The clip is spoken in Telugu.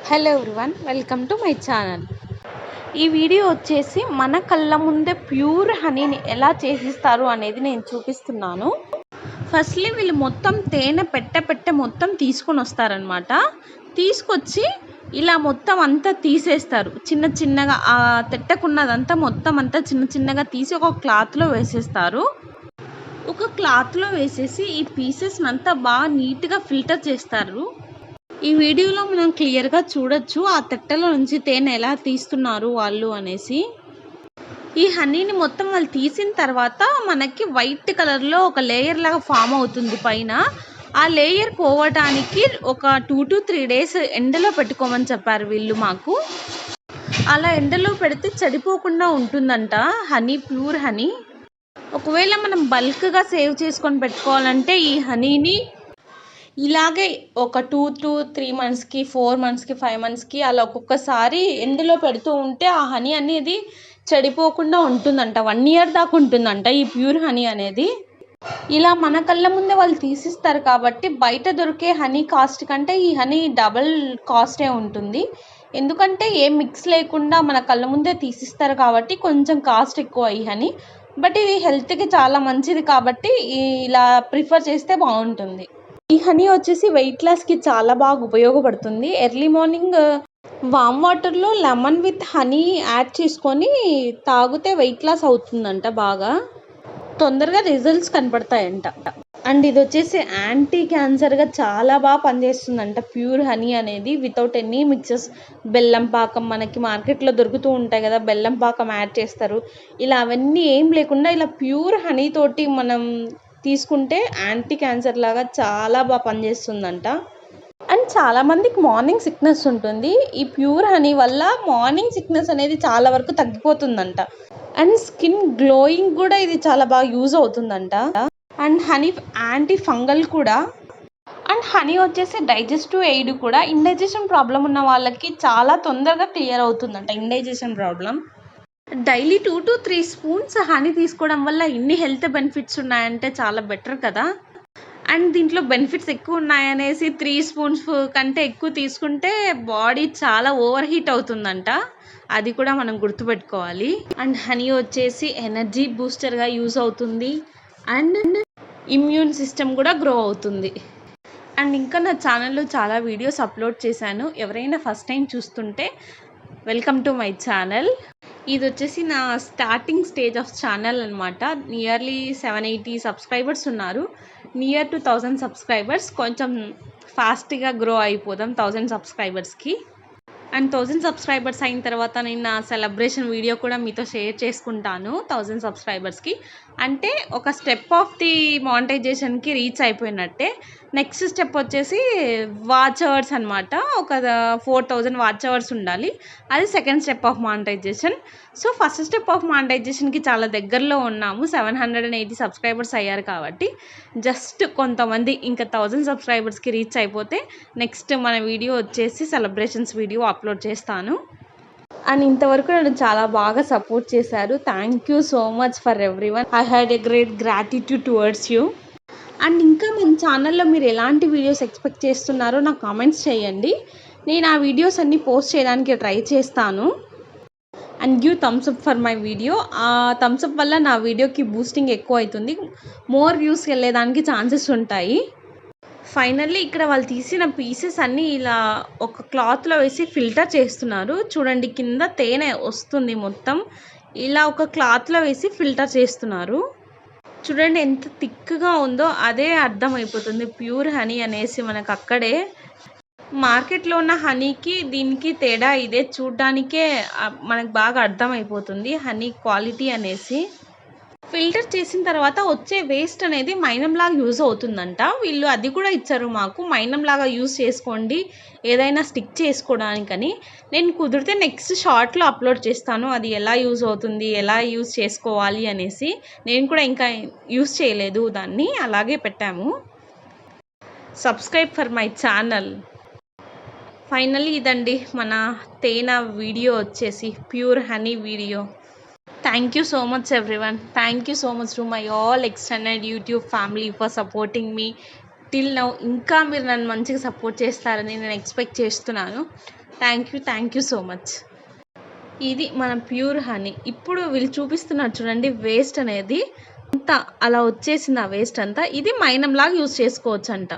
Hello everyone, welcome to my channel. ఈ వీడియో వచ్చేసి మన కళ్ళ ముందే ప్యూర్ హనీని ఎలా చేసిస్తారు అనేది నేను చూపిస్తున్నాను. ఫస్ట్లీ వీళ్ళు మొత్తం తేనె పెట్టె మొత్తం తీసుకొని వస్తారనమాట. తీసుకొచ్చి ఇలా మొత్తం అంతా తీసేస్తారు. చిన్న చిన్నగా ఆ తెట్టకున్నదంతా మొత్తం అంతా చిన్న చిన్నగా తీసి ఒక క్లాత్లో వేసేస్తారు. ఒక క్లాత్లో వేసేసి ఈ పీసెస్ అంతా బాగా నీట్గా ఫిల్టర్ చేస్తారు. ఈ వీడియోలో మనం క్లియర్గా చూడొచ్చు ఆ తెట్టలో నుంచి తేనె ఎలా తీస్తున్నారు వాళ్ళు అనేసి. ఈ హనీని మొత్తం వాళ్ళు తీసిన తర్వాత మనకి వైట్ కలర్లో ఒక లేయర్ లాగా ఫామ్ అవుతుంది పైన. ఆ లేయర్ పోవడానికి ఒక 2 to 3 days ఎండలో పెట్టుకోమని చెప్పారు వీళ్ళు మాకు. అలా ఎండలో పెడితే చెడిపోకుండా ఉంటుందంట హనీ, ప్యూర్ హనీ. ఒకవేళ మనం బల్క్గా సేవ్ చేసుకొని పెట్టుకోవాలంటే ఈ హనీని ఇలాగే ఒక 2 to 3 monthsకి, 4 monthsకి, 5 monthsకి అలా ఒక్కొక్కసారి ఎండలో పెడుతూ ఉంటే ఆ హనీ అనేది చెడిపోకుండా ఉంటుందంట. 1 year దాకా ఉంటుందంట ఈ ప్యూర్ హనీ అనేది. ఇలా మన కళ్ళ ముందే వాళ్ళు తీసిస్తారు కాబట్టి బయట దొరికే హనీ కాస్ట్ కంటే ఈ హనీ డబల్ కాస్టే ఉంటుంది. ఎందుకంటే ఏ మిక్స్ లేకుండా మన కళ్ళ ముందే తీసిస్తారు కాబట్టి కొంచెం కాస్ట్ ఎక్కువ ఈ హనీ. బట్ ఇది హెల్త్కి చాలా మంచిది కాబట్టి ఇలా ప్రిఫర్ చేస్తే బాగుంటుంది. ఈ హనీ వచ్చేసి వెయిట్ లాస్కి చాలా బాగా ఉపయోగపడుతుంది. ఎర్లీ మార్నింగ్ వామ్ వాటర్లో లెమన్ విత్ హనీ యాడ్ చేసుకొని తాగితే వెయిట్ లాస్ అవుతుందంట. బాగా తొందరగా రిజల్ట్స్ కనపడతాయంట. అండ్ ఇది వచ్చేసి యాంటీ క్యాన్సర్గా చాలా బాగా పనిచేస్తుందంట ప్యూర్ హనీ అనేది. వితౌట్ ఎనీ మిక్సెస్, బెల్లం పాకం మనకి మార్కెట్లో దొరుకుతూ ఉంటాయి కదా, బెల్లం పాకం యాడ్ చేస్తారు. ఇలా అవన్నీ ఏం లేకుండా ఇలా ప్యూర్ హనీ తోటి మనం తీసుకుంటే యాంటీ క్యాన్సర్ లాగా చాలా బాగా పనిచేస్తుందంట. అండ్ చాలామందికి మార్నింగ్ సిక్నెస్ ఉంటుంది. ఈ ప్యూర్ హనీ వల్ల మార్నింగ్ సిక్నెస్ అనేది చాలా వరకు తగ్గిపోతుందంట. అండ్ స్కిన్ గ్లోయింగ్ కూడా ఇది చాలా బాగా యూజ్ అవుతుందంట. అండ్ హనీ యాంటీ ఫంగల్ కూడా. అండ్ హనీ వచ్చేసి డైజెస్టివ్ ఎయిడ్ కూడా. ఇండైజెషన్ ప్రాబ్లం ఉన్న వాళ్ళకి చాలా తొందరగా క్లియర్ అవుతుందంట indigestion problem. Daily 2 to 3 spoons honey తీసుకోవడం వల్ల ఇన్ని హెల్త్ బెనిఫిట్స్ ఉన్నాయంటే చాలా బెటర్ కదా. అండ్ దీంట్లో బెనిఫిట్స్ ఎక్కువ ఉన్నాయనేసి 3 spoons కంటే ఎక్కువ తీసుకుంటే బాడీ చాలా ఓవర్ హీట్ అవుతుందంట. అది కూడా మనం గుర్తుపెట్టుకోవాలి. అండ్ హనీ వచ్చేసి ఎనర్జీ బూస్టర్గా యూజ్ అవుతుంది. అండ్ ఇమ్యూన్ సిస్టమ్ కూడా గ్రో అవుతుంది. అండ్ ఇంకా నా ఛానల్లో చాలా వీడియోస్ అప్లోడ్ చేశాను. ఎవరైనా ఫస్ట్ టైం చూస్తుంటే వెల్కమ్ టు మై ఛానల్. ఇది వచ్చేసి నా స్టార్టింగ్ స్టేజ్ ఆఫ్ ఛానల్ అనమాట. నియర్లీ 780 సబ్స్క్రైబర్స్ ఉన్నారు. Near to 1000 subscribers. కొంచెం ఫాస్ట్గా గ్రో అయిపోదాం 1000 సబ్స్క్రైబర్స్కి. అండ్ 1000 సబ్స్క్రైబర్స్ అయిన తర్వాత నేను నా సెలబ్రేషన్ వీడియో కూడా మీతో షేర్ చేసుకుంటాను 1000 సబ్స్క్రైబర్స్కి. అంటే ఒక స్టెప్ ఆఫ్ ది మానిటైజేషన్కి రీచ్ అయిపోయినట్టే. నెక్స్ట్ స్టెప్ వచ్చేసి వాచ్ అవర్స్ అనమాట. ఒక 4000 వాచ్ అవర్స్ ఉండాలి. అది second step of monetization. So first step of మానిటైజేషన్కి చాలా దగ్గరలో ఉన్నాము. 780 సబ్స్క్రైబర్స్ అయ్యారు కాబట్టి జస్ట్ కొంతమంది ఇంకా 1000 సబ్స్క్రైబర్స్కి రీచ్ అయిపోతే నెక్స్ట్ మన వీడియో వచ్చేసి సెలబ్రేషన్స్ వీడియో అప్లోడ్ చేస్తాను. అండ్ ఇంతవరకు నన్ను చాలా బాగా సపోర్ట్ చేశారు. Thank you so much for everyone. I had a great gratitude towards you. And ఇంకా మన ఛానల్లో మీరు ఎలాంటి వీడియోస్ ఎక్స్పెక్ట్ చేస్తున్నారో నాకు కామెంట్స్ చేయండి. నేను ఆ వీడియోస్ అన్నీ పోస్ట్ చేయడానికి ట్రై చేస్తాను. And give thumbs up for my video. ఆ థమ్స్ అప్ వల్ల నా వీడియోకి బూస్టింగ్ ఎక్కువ అవుతుంది. మోర్ వ్యూస్కి వెళ్ళేదానికి ఛాన్సెస్ ఉంటాయి. ఫైనల్లీ ఇక్కడ వాళ్ళు తీసిన పీసెస్ అన్నీ ఇలా ఒక క్లాత్లో వేసి ఫిల్టర్ చేస్తున్నారు. చూడండి కింద తేనె వస్తుంది మొత్తం. ఇలా ఒక క్లాత్లో వేసి ఫిల్టర్ చేస్తున్నారు. చూడండి ఎంత థిక్గా ఉందో అదే అర్థమైపోతుంది ప్యూర్ హనీ అనేసి మనకు అక్కడే. మార్కెట్లో ఉన్న హనీకి దీనికి తేడా ఇదే. చూడ్డానికే మనకు బాగా అర్థమైపోతుంది హనీ క్వాలిటీ అనేసి. ఫిల్టర్ చేసిన తర్వాత వచ్చే వేస్ట్ అనేది మైనంలాగా యూజ్ అవుతుందంట. వీళ్ళు అది కూడా ఇచ్చారు మాకు, మైనంలాగా యూజ్ చేసుకోండి ఏదైనా స్టిక్ చేసుకోవడానికని. నేను కుదిరితే నెక్స్ట్ షార్ట్లో అప్లోడ్ చేస్తాను అది ఎలా యూజ్ అవుతుంది, ఎలా యూజ్ చేసుకోవాలి అనేసి. నేను కూడా ఇంకా యూజ్ చేయలేదు దాన్ని, అలాగే పెట్టాము. Subscribe for my channel. Finally ఇదండి మన తేనె వీడియో వచ్చేసి pure honey video. Thank you so much everyone. Thank you so much to my all extended YouTube family for supporting me. Till now ఇంకా మీరు నన్ను మంచిగా సపోర్ట్ చేస్తారని నేను ఎక్స్పెక్ట్ చేస్తున్నాను. Thank you so much. ఇది మన ప్యూర్ హనీ. ఇప్పుడు వీళ్ళు చూపిస్తున్నారు చూడండి, వేస్ట్ అనేది అంతా అలా వచ్చేసింది, ఆ వేస్ట్ అంతా. ఇది మైనంలాగా యూజ్ చేసుకోవచ్చు అంట.